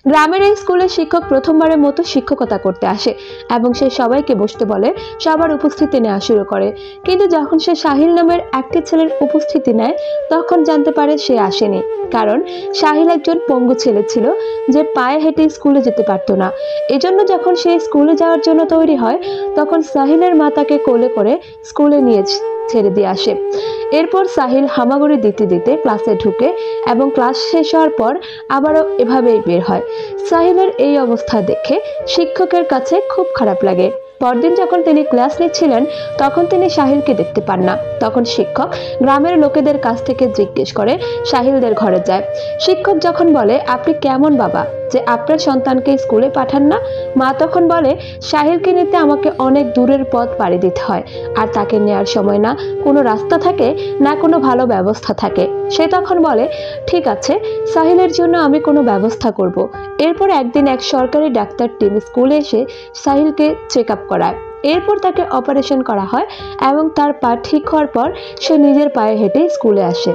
গ্রামের এই স্কুলের শিক্ষক প্রথমবারের মতো শিক্ষকতা করতে আসে এবং সে সবাইকে বসতে বলে, সবার উপস্থিতি নেওয়া শুরু করে। কিন্তু যখন সে সাহিল নামের একটি ছেলের উপস্থিতি নেয় তখন জানতে পারে সে আসেনি, কারণ সাহিল একজন পঙ্গু ছেলে ছিল যে পায়ে হেঁটে স্কুলে যেতে পারতো না। এজন্য যখন সে স্কুলে যাওয়ার জন্য তৈরি হয় তখন সাহিলের মা তাকে কোলে করে স্কুলে নিয়ে ছেড়ে দিয়ে আসে। এরপর সাহিল হামাগুড়ি দিতে দিতে ক্লাসে ঢুকে এবং ক্লাস শেষ হওয়ার পর আবারও এভাবেই বের হয়। সাহিলের এই অবস্থা দেখে শিক্ষকের কাছে খুব খারাপ লাগে। পরদিন যখন তিনি ক্লাস নিচ্ছিলেন তখন তিনি সাহিলকে দেখতে পান না। তখন শিক্ষক গ্রামের লোকেদের কাছ থেকে জিজ্ঞেস করে সাহিলদের ঘরে যায়। শিক্ষক যখন বলে, আপনি কেমন বাবা যে আপনার সন্তানকে স্কুলে পাঠান না? মা তখন বলে, সাহিলকে নিতে আমাকে অনেক দূরের পথ পাড়ি দিতে হয়, আর তাকে নেয়ার সময় না কোনো রাস্তা থাকে না কোনো ভালো ব্যবস্থা থাকে। সে তখন বলে, ঠিক আছে, সাহিলের জন্য আমি কোনো ব্যবস্থা করব। এরপর একদিন এক সরকারি ডাক্তার টিম স্কুলে এসে সাহিলকে চেক আপ করায়। এরপর তাকে অপারেশন করা হয় এবং তার পা ঠিক হওয়ার পর সে নিজের পায়ে হেঁটে স্কুলে আসে।